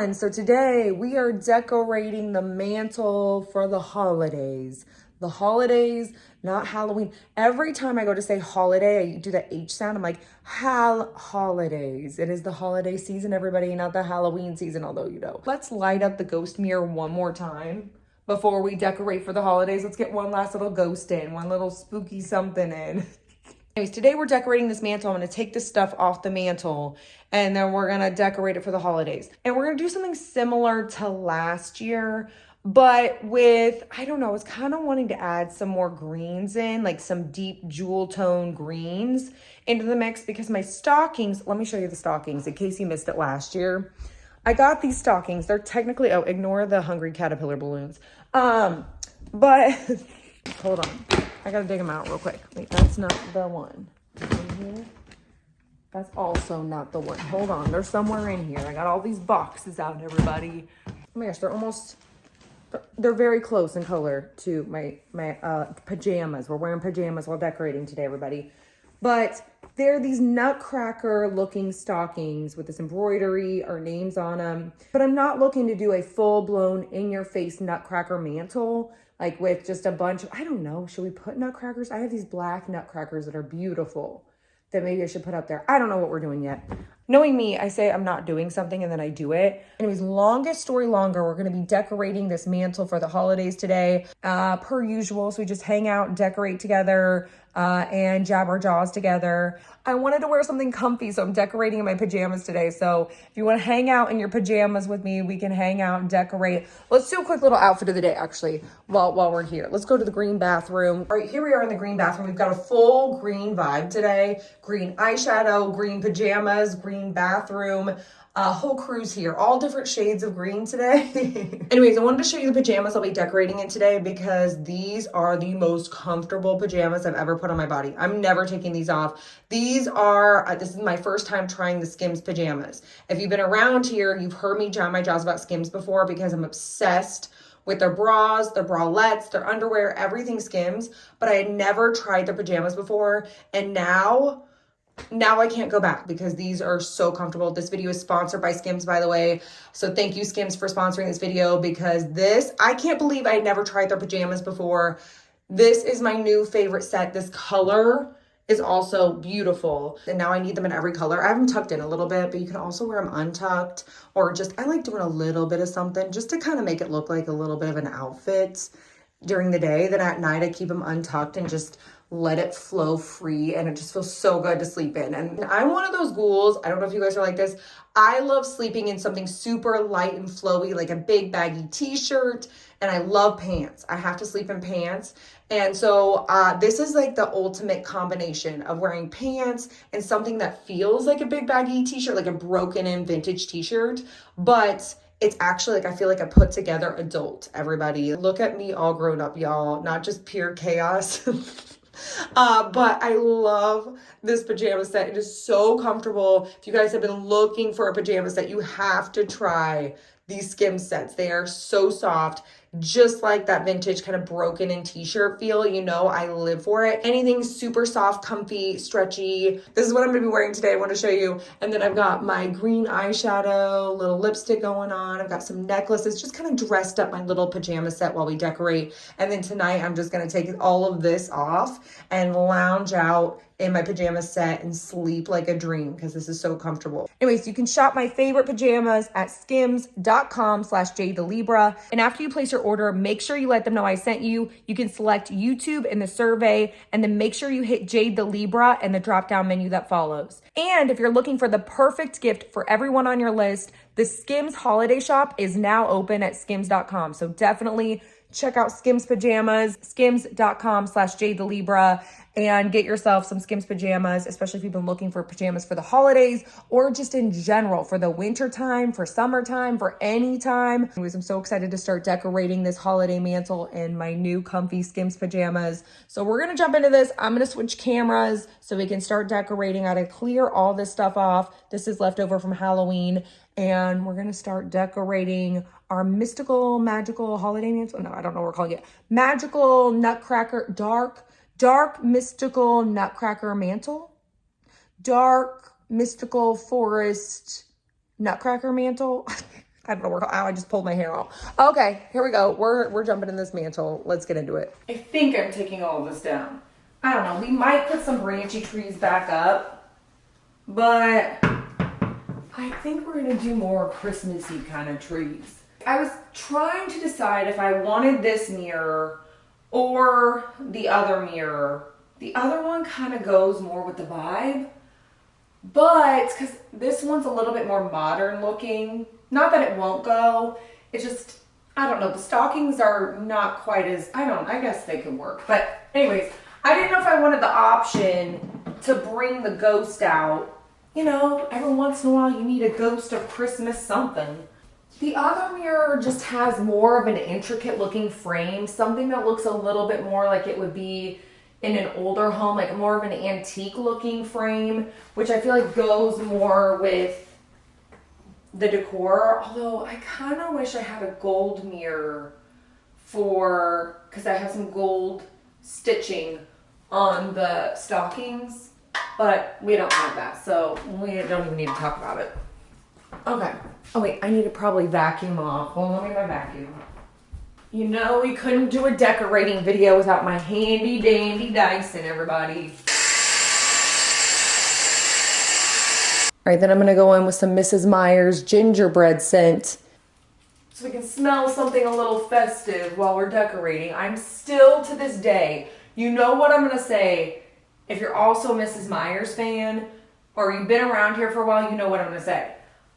everyone. So today we are decorating the mantle for the holidays. The holidays, not Halloween. Every time I go to say holiday, I do that H sound. I'm like, holidays. It is the holiday season, everybody, not the Halloween season, although you know. Let's light up the ghost mirror one more time before we decorate for the holidays. Let's get one last little ghost in, one little spooky something in. Anyways, today we're decorating this mantle. I'm going to take this stuff off the mantle and then we're going to decorate it for the holidays. And we're going to do something similar to last year, but with, I don't know, I was kind of wanting to add some more greens in, like some deep jewel tone greens into the mix because my stockings, let me show you the stockings in case you missed it last year. I got these stockings. They're technically, oh, ignore the hungry caterpillar balloons. But hold on. I gotta dig them out real quick. Wait, that's not the one. That's also not the one. Hold on, they're somewhere in here. I got all these boxes out, everybody. Oh my gosh, they're very close in color to my pajamas. We're wearing pajamas while decorating today, everybody. But they're these nutcracker looking stockings with this embroidery, our names on them. But I'm not looking to do a full blown in your face nutcracker mantle. Like with just a bunch of, I don't know, should we put nutcrackers? I have these black nutcrackers that are beautiful that maybe I should put up there. I don't know what we're doing yet. Knowing me, I say I'm not doing something and then I do it. Anyways, longest story longer, we're gonna be decorating this mantle for the holidays today, per usual. So we just hang out and decorate together and jab our jaws together. I wanted to wear something comfy, so I'm decorating in my pajamas today. So if you wanna hang out in your pajamas with me, we can hang out and decorate. Let's do a quick little outfit of the day, actually, while we're here. Let's go to the green bathroom. All right, here we are in the green bathroom. We've got a full green vibe today. Green eyeshadow, green pajamas, green bathroom, whole crew's here, all different shades of green today. Anyways, I wanted to show you the pajamas I'll be decorating in today because these are the most comfortable pajamas I've ever put on my body. I'm never taking these off. These are, this is my first time trying the Skims pajamas. If you've been around here, you've heard me jam my jaws about Skims before because I'm obsessed with their bras, their bralettes, their underwear, everything Skims, but I had never tried their pajamas before. And now I can't go back because these are so comfortable. This video is sponsored by Skims, by the way. So thank you, Skims, for sponsoring this video because I can't believe I had never tried their pajamas before. This is my new favorite set. This color is also beautiful. And now I need them in every color. I have them tucked in a little bit, but you can also wear them untucked or just, I like doing a little bit of something just to kind of make it look like a little bit of an outfit during the day. Then at night, I keep them untucked and just let it flow free, and it just feels so good to sleep in. And I'm one of those ghouls, I don't know if you guys are like this, I love sleeping in something super light and flowy, like a big baggy t-shirt, and I love pants. I have to sleep in pants. And so this is like the ultimate combination of wearing pants and something that feels like a big baggy t-shirt, like a broken in vintage t-shirt, but it's actually like, I feel like a put together adult, everybody. Look at me all grown up, y'all, not just pure chaos. But I love this pajama set. It is so comfortable. If you guys have been looking for a pajama set, you have to try these Skims sets. They are so soft, just like that vintage kind of broken in t-shirt feel. You know, I live for it. Anything super soft, comfy, stretchy. This is what I'm gonna be wearing today. I want to show you. And then I've got my green eyeshadow, little lipstick going on. I've got some necklaces, just kind of dressed up my little pajama set while we decorate. And then tonight I'm just gonna take all of this off and lounge out in my pajama set and sleep like a dream because this is so comfortable. Anyways, you can shop my favorite pajamas at skims.com/JadeTheLibra. And after you place your order, make sure you let them know I sent you. You can select YouTube in the survey and then make sure you hit Jade the Libra in the drop-down menu that follows. And if you're looking for the perfect gift for everyone on your list, the Skims holiday shop is now open at skims.com. So definitely check out Skims pajamas, skims.com/JadeTheLibra, and get yourself some Skims pajamas, especially if you've been looking for pajamas for the holidays or just in general for the winter time, for summertime, for any time. Anyways, I'm so excited to start decorating this holiday mantle in my new comfy Skims pajamas. So we're gonna jump into this. I'm gonna switch cameras so we can start decorating. I gotta clear all this stuff off. This is leftover from Halloween. And we're gonna start decorating our mystical, magical holiday mantle. No, I don't know what we're calling it. Magical nutcracker, dark mystical nutcracker mantle. Dark mystical forest nutcracker mantle. I don't know where, ow, I just pulled my hair out. Okay, here we go. We're jumping in this mantle. Let's get into it. I think I'm taking all of this down. I don't know. We might put some branchy trees back up, but I think we're gonna do more Christmassy kind of trees. I was trying to decide if I wanted this mirror or the other mirror. The other one kind of goes more with the vibe, but because this one's a little bit more modern looking. Not that it won't go, it's just, I don't know, the stockings are not quite as, I guess they could work. But anyways, I didn't know if I wanted the option to bring the ghost out. You know, every once in a while you need a ghost of Christmas something. The other mirror just has more of an intricate looking frame, something that looks a little bit more like it would be in an older home, like more of an antique looking frame, which I feel like goes more with the decor. Although I kind of wish I had a gold mirror because I have some gold stitching on the stockings, but we don't have that, so we don't even need to talk about it. Okay. Oh wait, I need to probably vacuum off. Hold on, let me get my vacuum. You know we couldn't do a decorating video without my handy dandy Dyson, everybody. All right, then I'm gonna go in with some Mrs. Meyer's gingerbread scent so we can smell something a little festive while we're decorating. I'm still, to this day, you know what I'm gonna say. If you're also a Mrs. Meyer's fan or you've been around here for a while, you know what I'm gonna say.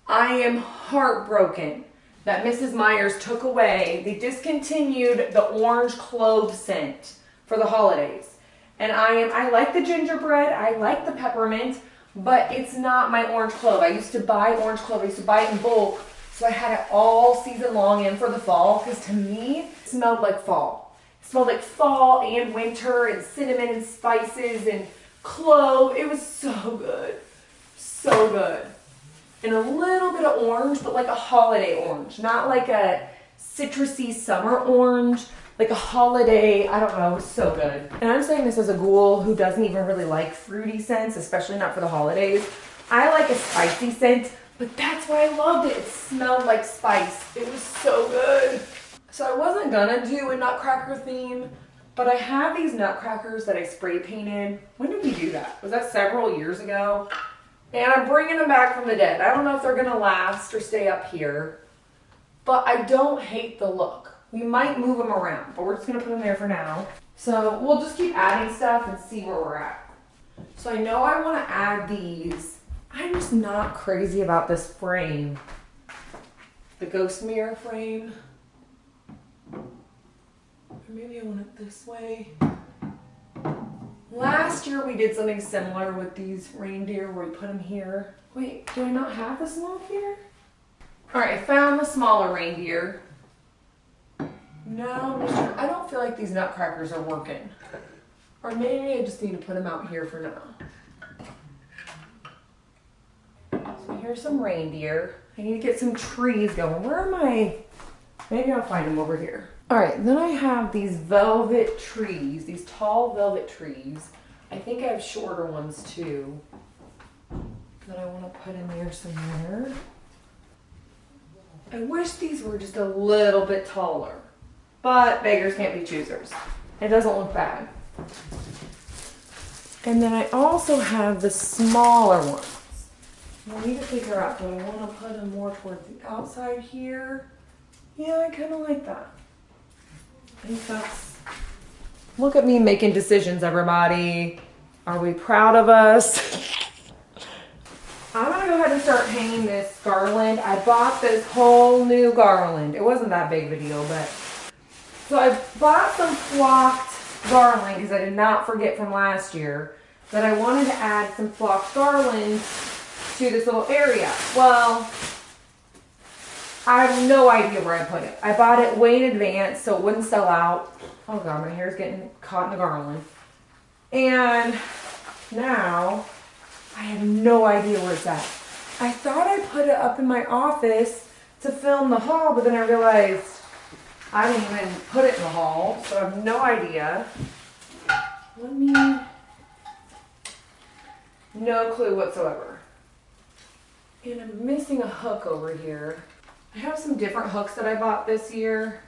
I am heartbroken that Mrs. Meyer's took away, they discontinued the orange clove scent for the holidays. And I like the gingerbread, I like the peppermint, but it's not my orange clove. I used to buy orange clove, I used to buy it in bulk, so I had it all season long and for the fall, because to me, it smelled like fall. It smelled like fall and winter and cinnamon and spices and clove. It was so good. So good. And a little bit of orange, but like a holiday orange. Not like a citrusy summer orange, like a holiday, I don't know, it was so good. And I'm saying this as a ghoul who doesn't even really like fruity scents, especially not for the holidays. I like a spicy scent, but that's why I loved it. It smelled like spice. It was so good. So I wasn't gonna do a nutcracker theme, but I have these nutcrackers that I spray painted. When did we do that? Was that several years ago? And I'm bringing them back from the dead. I don't know if they're gonna last or stay up here, but I don't hate the look. We might move them around, but we're just gonna put them there for now. So we'll just keep adding stuff and see where we're at. So I know I wanna add these. I'm just not crazy about this frame. The ghost mirror frame. Or maybe I want it this way. Last year we did something similar with these reindeer where we put them here. Wait, do I not have the small here? All right, I found the smaller reindeer. No, I don't feel like these nutcrackers are working. Or maybe I just need to put them out here for now. So here's some reindeer. I need to get some trees going. Where am I? Maybe I'll find them over here. All right, then I have these velvet trees, these tall velvet trees. I think I have shorter ones too that I want to put in there somewhere. I wish these were just a little bit taller, but beggars can't be choosers. It doesn't look bad. And then I also have the smaller ones. I need to figure out, do I want to put them more towards the outside here? Yeah, I kind of like that. I think that's... Look at me making decisions, everybody. Are we proud of us? I'm gonna go ahead and start hanging this garland. I bought this whole new garland. It wasn't that big of a deal, but... So I bought some flocked garland because I did not forget from last year that I wanted to add some flocked garland to this little area. Well, I have no idea where I put it. I bought it way in advance so it wouldn't sell out. Oh God, my hair's getting caught in the garland. And now I have no idea where it's at. I thought I put it up in my office to film the haul, but then I realized I didn't even put it in the haul, so I have no idea. No clue whatsoever. And I'm missing a hook over here. I have some different hooks that I bought this year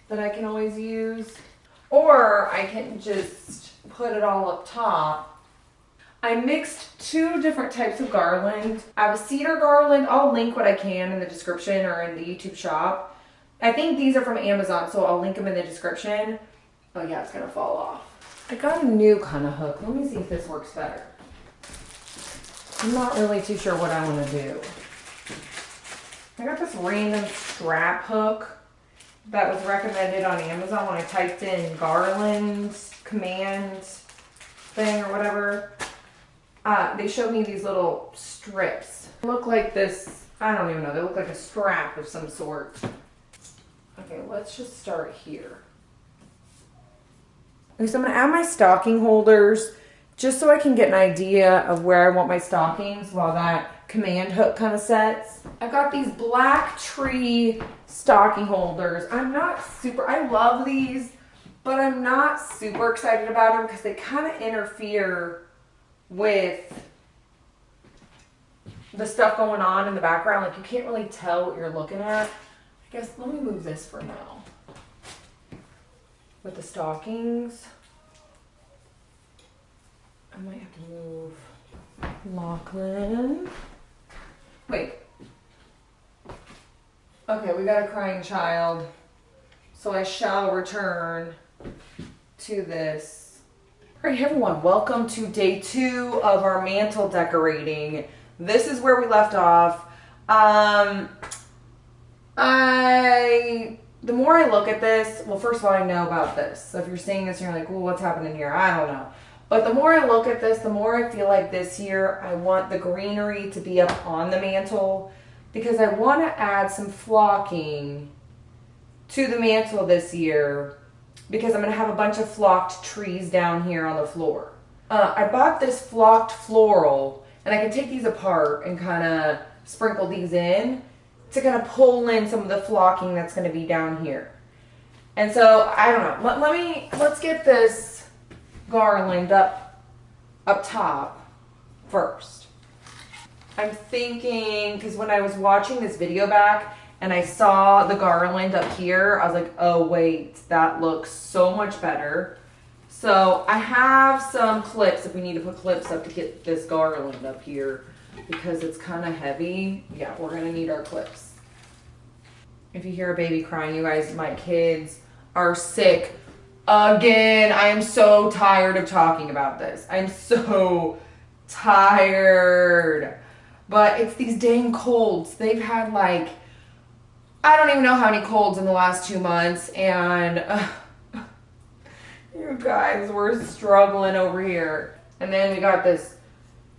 that I can always use. Or I can just put it all up top. I mixed 2 different types of garland. I have a cedar garland. I'll link what I can in the description or in the YouTube shop. I think these are from Amazon, so I'll link them in the description. Oh yeah, it's gonna fall off. I got a new kind of hook. Let me see if this works better. I'm not really too sure what I want to do. I got this random strap hook that was recommended on Amazon when I typed in garland command thing or whatever. They showed me these little strips. They look like this, I don't even know, they look like a strap of some sort. Okay, let's just start here. Okay, so I'm gonna add my stocking holders just so I can get an idea of where I want my stockings while that command hook kind of sets. I've got these black tree stocking holders. I love these, but I'm not super excited about them because they kind of interfere with the stuff going on in the background. Like, you can't really tell what you're looking at. I guess, let me move this for now. With the stockings, I might have to move Lachlan. Wait. Okay, we got a crying child. So I shall return to this. All right, everyone, welcome to day 2 of our mantle decorating. This is where we left off. The more I look at this, well, first of all, I know about this. So if you're seeing this and you're like, well, what's happening here? I don't know. But the more I look at this, the more I feel like this year I want the greenery to be up on the mantle because I want to add some flocking to the mantle this year because I'm going to have a bunch of flocked trees down here on the floor. I bought this flocked floral, and I can take these apart and kind of sprinkle these in to kind of pull in some of the flocking that's going to be down here. And so, I don't know. Let's get this garland up top first. I'm thinking, because when I was watching this video back and I saw the garland up here, I was like, oh wait, that looks so much better. So I have some clips if we need to put clips up to get this garland up here because it's kind of heavy. Yeah, we're gonna need our clips. If you hear a baby crying, you guys, my kids are sick again. I am so tired of talking about this. I'm so tired. But it's these dang colds. They've had like, I don't even know how many colds in the last 2 months. And you guys, we're struggling over here. And then we got this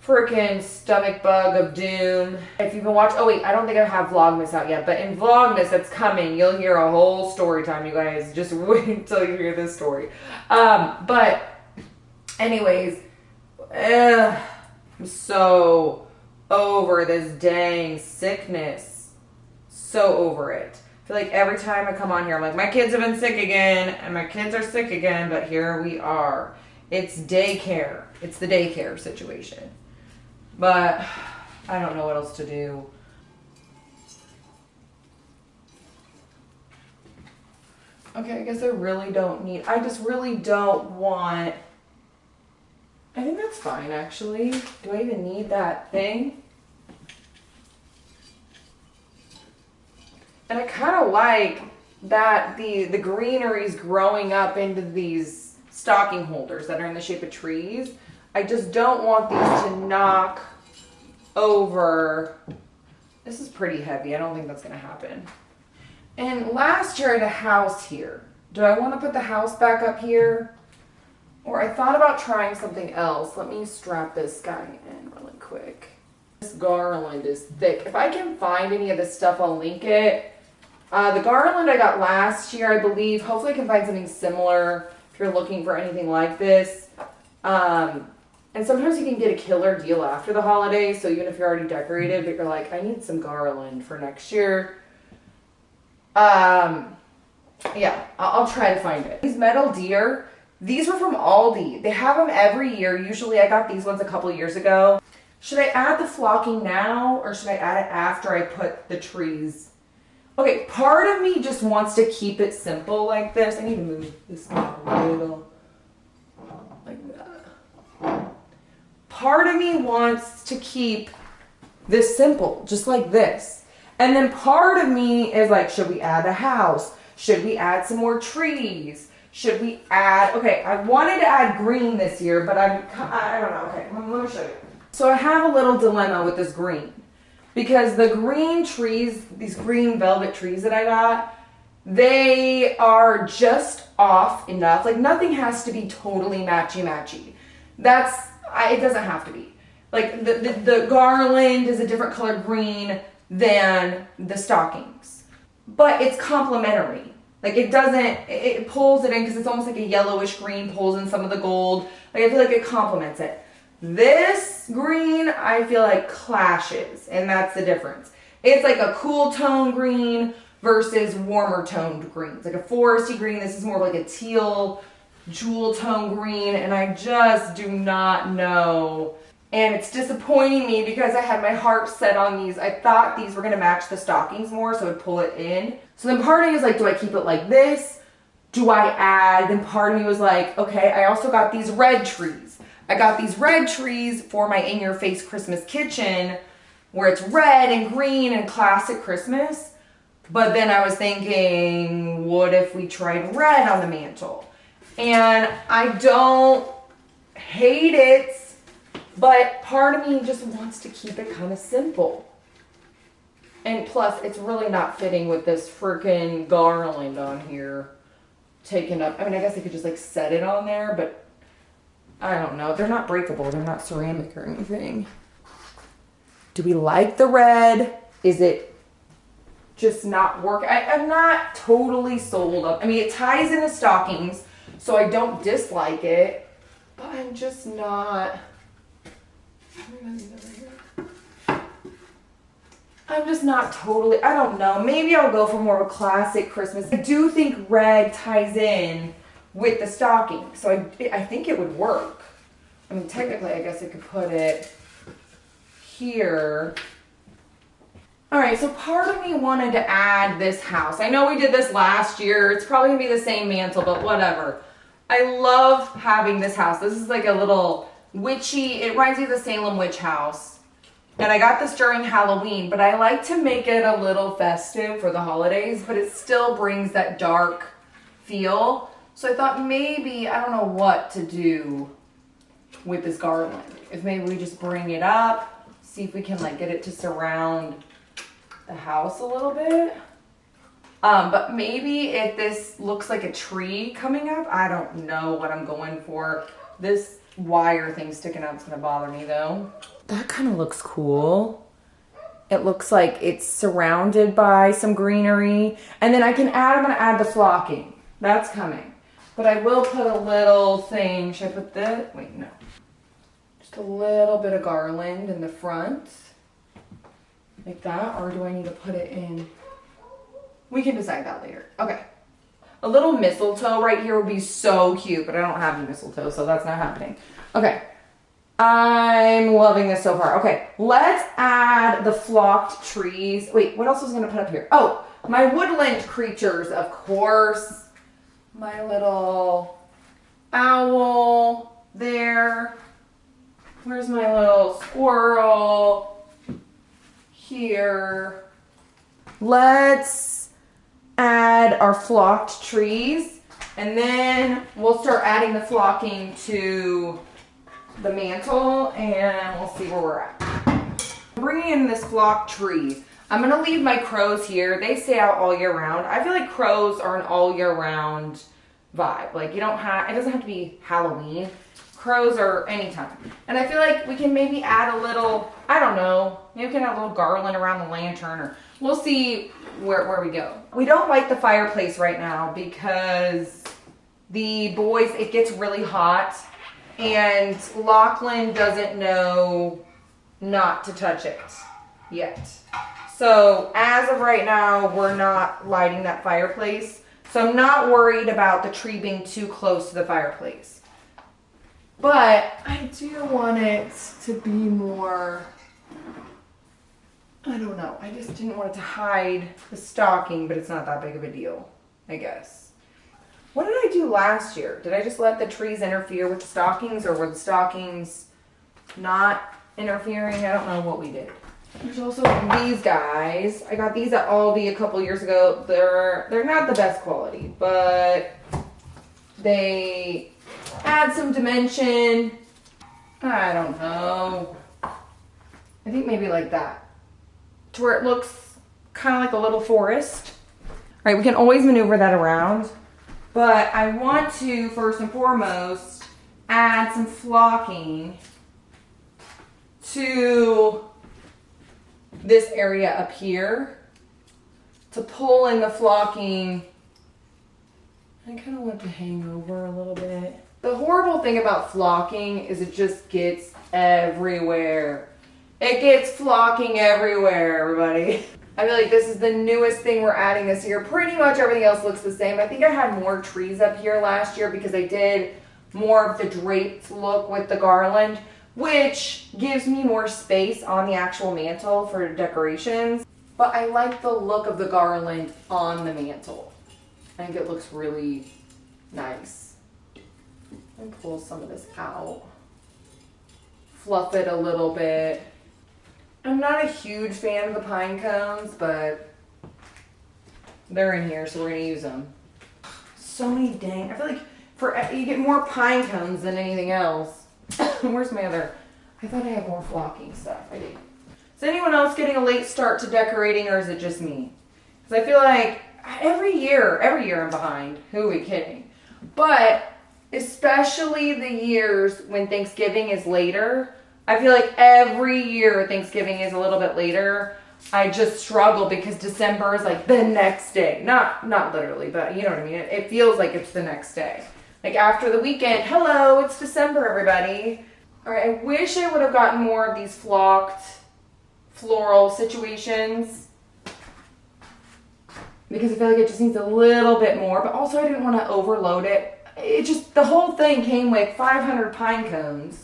freaking stomach bug of doom. If you've been watching, oh wait, I don't think I have Vlogmas out yet, but in Vlogmas that's coming, you'll hear a whole story time, you guys. Just wait until you hear this story. But anyways, I'm so over this dang sickness. So over it. I feel like every time I come on here, I'm like, my kids have been sick again, and my kids are sick again, but here we are. It's daycare. It's the daycare situation. But I don't know what else to do. Okay, I guess I really don't need, I just really don't want, I think that's fine actually. Do I even need that thing? And I kind of like that the greenery's growing up into these stocking holders that are in the shape of trees. I just don't want these to knock over. This is pretty heavy. I don't think that's going to happen. And last year I had a house here. Do I want to put the house back up here? Or I thought about trying something else. Let me strap this guy in really quick. This garland is thick. If I can find any of this stuff, I'll link it. The garland I got last year, I believe. Hopefully I can find something similar if you're looking for anything like this. And sometimes you can get a killer deal after the holidays. So even if you're already decorated, but you're like, I need some garland for next year. Yeah, I'll try to find it. These metal deer, these were from Aldi. They have them every year. Usually I got these ones a couple years ago. Should I add the flocking now or should I add it after I put the trees? Okay, part of me just wants to keep it simple like this. I need to move this a little like that. Part of me wants to keep this simple, just like this. And then part of me is like, should we add a house? Should we add some more trees? Should we add, okay, I wanted to add green this year, but I don't know. Okay, let me show you. So I have a little dilemma with this green because the green trees, these green velvet trees that I got, they are just off enough. Like nothing has to be totally matchy-matchy. It doesn't have to be. Like the garland is a different color green than the stockings, but it's complementary. Like it pulls it in because it's almost like a yellowish green, pulls in some of the gold. Like I feel like it complements it. This green, I feel like clashes, and that's the difference. It's like a cool tone green versus warmer toned greens. Like a foresty green, this is more like a teal jewel tone green, and I just do not know. And it's disappointing me because I had my heart set on these. I thought these were gonna match the stockings more, so I'd pull it in. So then part of me was like, do I keep it like this? Do I add? Then part of me was like, okay, I also got these red trees. I got these red trees for my in-your-face Christmas kitchen where it's red and green and classic Christmas. But then I was thinking, what if we tried red on the mantle? And I don't hate it, but part of me just wants to keep it kind of simple. And plus, it's really not fitting with this freaking garland on here taken up. I mean, I guess I could just like set it on there, but I don't know. They're not breakable. They're not ceramic or anything. Do we like the red? Is it just not work? I'm not totally sold up. I mean, it ties in the stockings, so I don't dislike it, but I'm just not. I'm just not totally, I don't know. Maybe I'll go for more of a classic Christmas. I do think red ties in with the stocking, so I think it would work. I mean, technically, I guess I could put it here. All right, so part of me wanted to add this house. I know we did this last year. It's probably gonna be the same mantle, but whatever. I love having this house. This is like a little witchy, it reminds me of the Salem witch house. And I got this during Halloween, but I like to make it a little festive for the holidays, but it still brings that dark feel. So I thought maybe, I don't know what to do with this garland. If maybe we just bring it up, see if we can like get it to surround the house a little bit. But maybe if this looks like a tree coming up, I don't know what I'm going for. This wire thing sticking out is gonna bother me though. That kind of looks cool. It looks like it's surrounded by some greenery. And then I'm gonna add the flocking. That's coming. But I will put a little thing. Should I put this? Wait, no. Just a little bit of garland in the front. Like that, or do I need to put it in? We can decide that later. Okay. A little mistletoe right here would be so cute, but I don't have any mistletoe, so that's not happening. Okay. I'm loving this so far. Okay, let's add the flocked trees. Wait, what else was I gonna put up here? Oh, my woodland creatures, of course. My little owl there. Where's my little squirrel? Here. Let's add our flocked trees, and then we'll start adding the flocking to the mantle, and we'll see where we're at. I'm bringing in this flocked tree. I'm gonna leave my crows here. They stay out all year round. I feel like crows are an all year round vibe. Like it doesn't have to be Halloween. Crows are anytime. And I feel like we can maybe add a little, I don't know, maybe we can add a little garland around the lantern, or we'll see where we go. We don't like the fireplace right now because the boys, it gets really hot. And Lachlan doesn't know not to touch it yet. So as of right now, we're not lighting that fireplace. So I'm not worried about the tree being too close to the fireplace. But I do want it to be more, I don't know. I just didn't want it to hide the stocking, but it's not that big of a deal, I guess. What did I do last year? Did I just let the trees interfere with the stockings, or were the stockings not interfering? I don't know what we did. There's also these guys. I got these at Aldi a couple years ago. They're not the best quality, but they add some dimension. I don't know. I think maybe like that, to where it looks kind of like a little forest. All right, we can always maneuver that around, but I want to first and foremost add some flocking to this area up here to pull in the flocking. I kind of want to hang over a little bit. The horrible thing about flocking is it just gets everywhere. It gets flocking everywhere, everybody. I feel like this is the newest thing we're adding this year. Pretty much everything else looks the same. I think I had more trees up here last year because I did more of the draped look with the garland, which gives me more space on the actual mantle for decorations. But I like the look of the garland on the mantle. I think it looks really nice. And pull some of this out. Fluff it a little bit. I'm not a huge fan of the pine cones, but they're in here, so we're gonna use them. So many dang, I feel like you get more pine cones than anything else. Where's my other? I thought I had more flocking stuff. I did. Is anyone else getting a late start to decorating, or is it just me? Because I feel like every year I'm behind. Who are we kidding? But especially the years when Thanksgiving is later, I feel like every year Thanksgiving is a little bit later. I just struggle because December is like the next day. Not literally, but you know what I mean? It feels like it's the next day. Like after the weekend, hello, it's December, everybody. All right, I wish I would have gotten more of these flocked floral situations because I feel like it just needs a little bit more, but also I didn't want to overload it. It just, the whole thing came with 500 pine cones.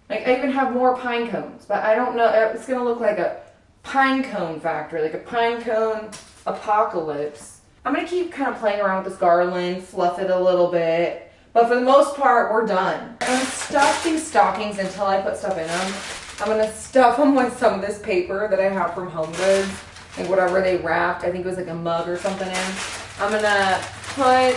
Like I even have more pine cones, but I don't know, it's gonna look like a pine cone factory, like a pine cone apocalypse. I'm gonna keep kind of playing around with this garland, fluff it a little bit, but for the most part, we're done. I'm gonna stuff these stockings until I put stuff in them. I'm gonna stuff them with some of this paper that I have from Home Goods, like whatever they wrapped. I think it was like a mug or something in. I'm gonna put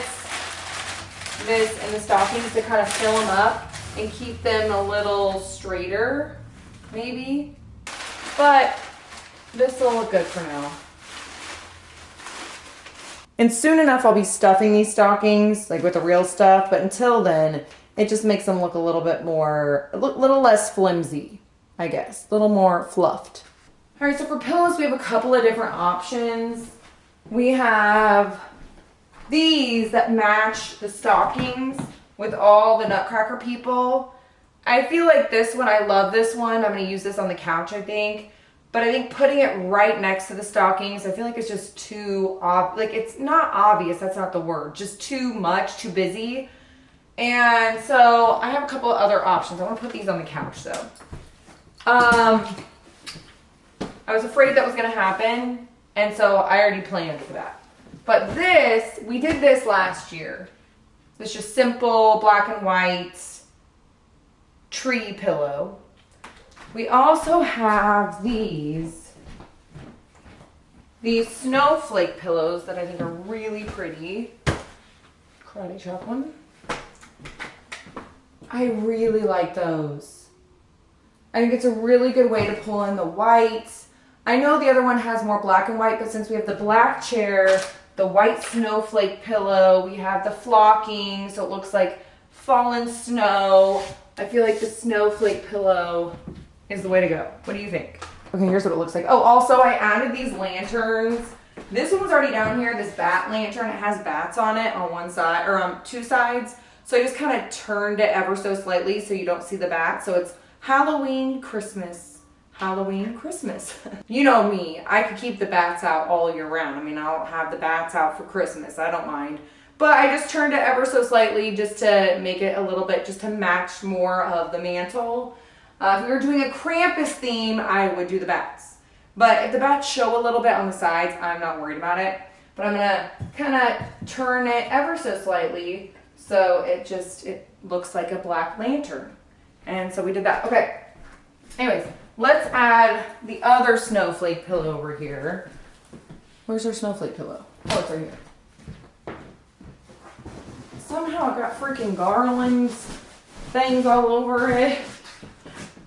this in the stockings to kind of fill them up and keep them a little straighter, maybe. But this will look good for now. And soon enough, I'll be stuffing these stockings, like with the real stuff. But until then, it just makes them look a little bit more, a little less flimsy, I guess. A little more fluffed. All right, so for pillows, we have a couple of different options. We have these that match the stockings with all the Nutcracker people. I feel like this one, I love this one. I'm gonna use this on the couch, I think. But I think putting it right next to the stockings, I feel like it's just too, like it's not obvious, that's not the word, just too much, too busy. And so I have a couple of other options. I wanna put these on the couch though. I was afraid that was gonna happen, and so I already planned for that. But this, we did this last year. It's just simple black and white tree pillow. We also have these snowflake pillows that I think are really pretty. Karate chop one. I really like those. I think it's a really good way to pull in the white. I know the other one has more black and white, but since we have the black chair, the white snowflake pillow, we have the flocking, so it looks like fallen snow. I feel like the snowflake pillow is the way to go. What do you think? Okay, here's what it looks like. Oh, also I added these lanterns. This one was already down here, this bat lantern. It has bats on it on one side, or on two sides. So I just kind of turned it ever so slightly so you don't see the bat. So it's Halloween, Christmas. Halloween, Christmas. You know me, I could keep the bats out all year round. I mean, I'll have the bats out for Christmas, I don't mind. But I just turned it ever so slightly just to make it a little bit, just to match more of the mantle. If we were doing a Krampus theme, I would do the bats. But if the bats show a little bit on the sides, I'm not worried about it. But I'm gonna kind of turn it ever so slightly so it looks like a black lantern. And so we did that. Okay. Anyways, let's add the other snowflake pillow over here. Where's our snowflake pillow? Oh, it's right here. Somehow I got freaking garlands, things all over it.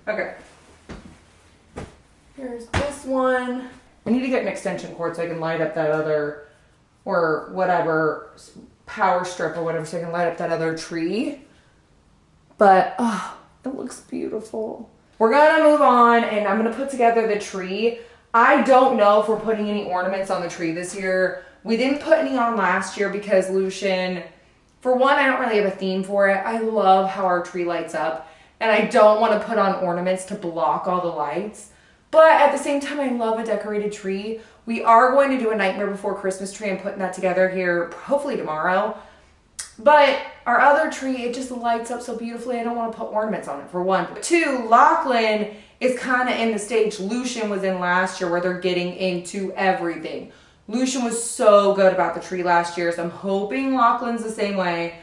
Okay. Here's this one. I need to get an extension cord so I can light up that other, or whatever, power strip or whatever, so I can light up that other tree. But, oh, it looks beautiful. We're gonna move on and I'm gonna put together the tree. I don't know if we're putting any ornaments on the tree this year. We didn't put any on last year because Lucian, for one, I don't really have a theme for it. I love how our tree lights up and I don't want to put on ornaments to block all the lights. But at the same time, I love a decorated tree. We are going to do a Nightmare Before Christmas tree. I'm putting that together here hopefully tomorrow. But our other tree, it just lights up so beautifully. I don't want to put ornaments on it, for one. Two, Lachlan is kind of in the stage Lucian was in last year where they're getting into everything. Lucian was so good about the tree last year, so I'm hoping Lachlan's the same way.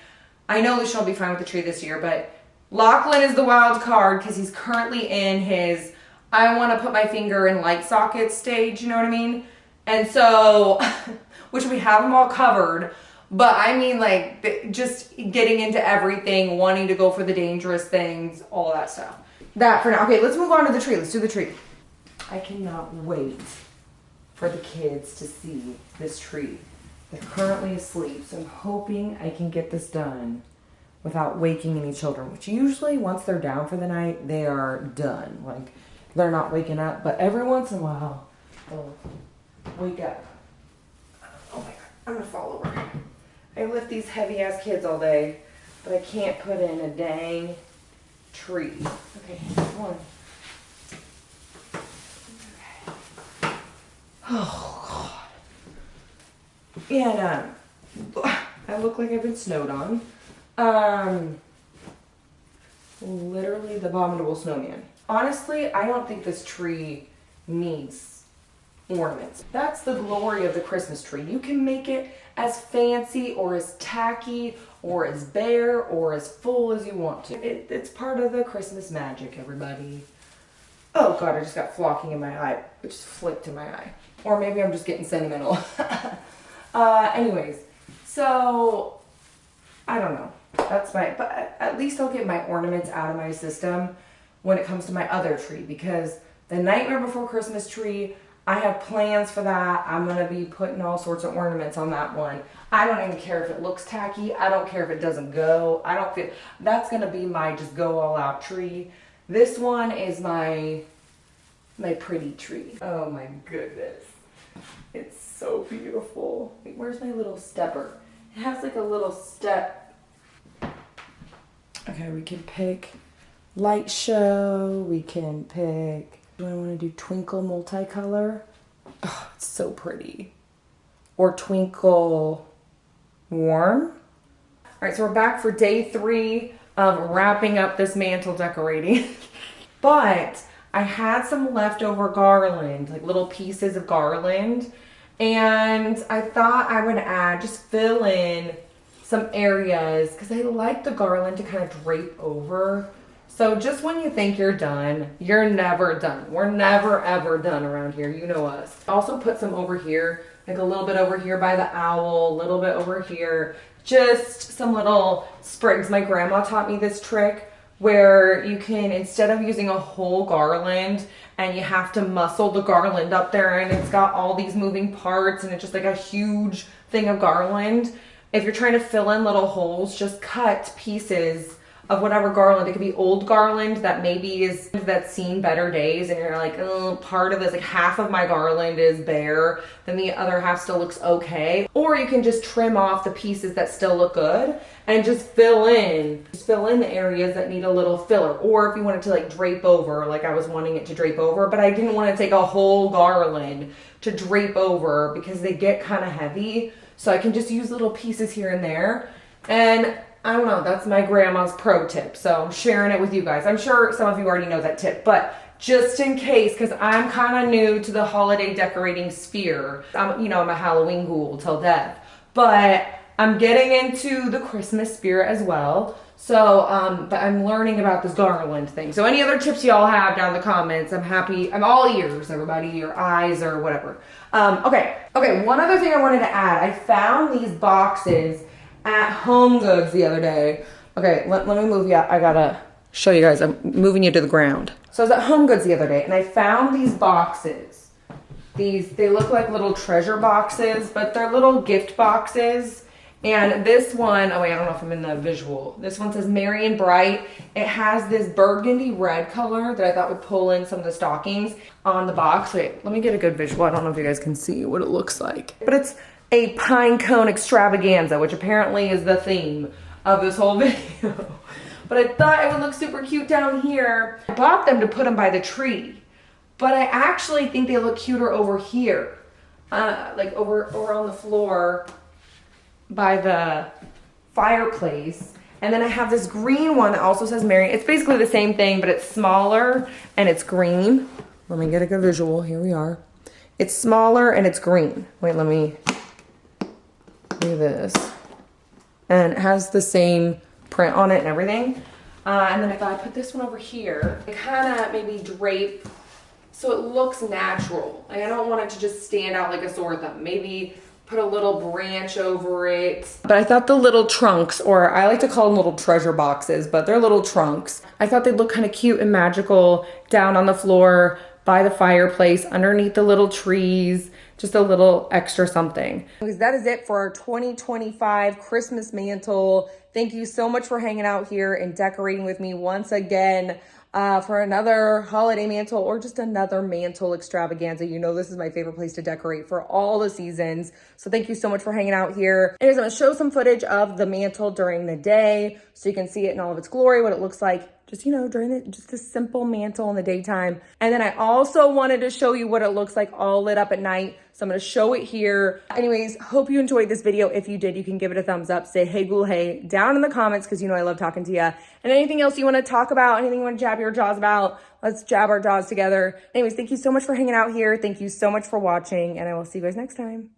I know Lucian will be fine with the tree this year, but Lachlan is the wild card because he's currently in his I want to put my finger in light socket stage, you know what I mean? And so, which we have them all covered, but I mean like just getting into everything, wanting to go for the dangerous things, all that stuff. That for now. Okay, let's move on to the tree. Let's do the tree. I cannot wait for the kids to see this tree. They're currently asleep, so I'm hoping I can get this done without waking any children, which usually once they're down for the night, they are done. Like, they're not waking up, but every once in a while, they'll wake up. Oh my God, I'm gonna fall over. I lift these heavy ass kids all day, but I can't put in a dang tree. Okay, one. Oh God. And I look like I've been snowed on. Literally the abominable snowman. Honestly, I don't think this tree needs ornaments. That's the glory of the Christmas tree. You can make it as fancy or as tacky or as bare or as full as you want to. It's part of the Christmas magic, everybody. Oh God, I just got flocking in my eye. It just flicked in my eye. Or maybe I'm just getting sentimental. Anyways, so I don't know. That's but at least I'll get my ornaments out of my system when it comes to my other tree, because the Nightmare Before Christmas tree, I have plans for that. I'm going to be putting all sorts of ornaments on that one. I don't even care if it looks tacky. I don't care if it doesn't go. I don't feel that's going to be my just go all out tree. This one is my pretty tree. Oh my goodness. It's so beautiful. Wait, where's my little stepper? It has like a little step. Okay, we can pick light show. We can pick, do I want to do twinkle multicolor? Oh, it's so pretty. Or twinkle warm. All right, so we're back for day 3 of wrapping up this mantle decorating. But I had some leftover garland, like little pieces of garland. And I thought I would just fill in some areas because I like the garland to kind of drape over. So just when you think you're done, you're never done. We're never ever done around here. You know us. Also put some over here, like a little bit over here by the owl, a little bit over here. Just some little sprigs. My grandma taught me this trick where you can, instead of using a whole garland and you have to muscle the garland up there and it's got all these moving parts and it's just like a huge thing of garland. If you're trying to fill in little holes, just cut pieces of whatever garland. It could be old garland that maybe that's seen better days and you're like, oh, part of this, like half of my garland is bare, then the other half still looks okay. Or you can just trim off the pieces that still look good and just fill in the areas that need a little filler. Or if you wanted to like drape over, like I was wanting it to drape over, but I didn't want to take a whole garland to drape over because they get kind of heavy. So I can just use little pieces here and there. And I don't know, that's my grandma's pro tip. So I'm sharing it with you guys. I'm sure some of you already know that tip, but just in case, because I'm kind of new to the holiday decorating sphere. I'm a Halloween ghoul till death, but I'm getting into the Christmas spirit as well. So, but I'm learning about this garland thing. So any other tips y'all have down in the comments, I'm happy. I'm all ears, everybody, your eyes or whatever. Okay, one other thing I wanted to add. I found these boxes at Home Goods the other day. Okay, let me move you out. I gotta show you guys. I'm moving you to the ground. So I was at Home Goods the other day and I found these boxes. They look like little treasure boxes, but they're little gift boxes. And this one, oh wait, I don't know if I'm in the visual. This one says Merry and Bright. It has this burgundy red color that I thought would pull in some of the stockings on the box. Wait, let me get a good visual. I don't know if you guys can see what it looks like. But it's a pine cone extravaganza, which apparently is the theme of this whole video. But I thought it would look super cute down here. I bought them to put them by the tree. But I actually think they look cuter over here. Like over on the floor by the fireplace. And then I have this green one that also says Merry. It's basically the same thing, but it's smaller and it's green. Let me get a good visual. Here we are. It's smaller and it's green. Wait, let me do this. And it has the same print on it and everything. And then if I put this one over here, it kind of maybe drape so it looks natural. Like I don't want it to just stand out like a sore thumb. Maybe put a little branch over it. But I thought the little trunks, or I like to call them little treasure boxes, but they're little trunks. I thought they'd look kind of cute and magical down on the floor by the fireplace, underneath the little trees, just a little extra something. Because that is it for our 2025 Christmas mantle. Thank you so much for hanging out here and decorating with me once again. For another holiday mantle or just another mantle extravaganza. You know this is my favorite place to decorate for all the seasons. So thank you so much for hanging out here. Anyways, I'm going to show some footage of the mantle during the day so you can see it in all of its glory, what it looks like just, during just this simple mantle in the daytime. And then I also wanted to show you what it looks like all lit up at night. So I'm going to show it here. Anyways, hope you enjoyed this video. If you did, you can give it a thumbs up. Say, hey, ghoul, hey, down in the comments because I love talking to you. And anything else you want to talk about, anything you want to jab your jaws about, let's jab our jaws together. Anyways, thank you so much for hanging out here. Thank you so much for watching, and I will see you guys next time.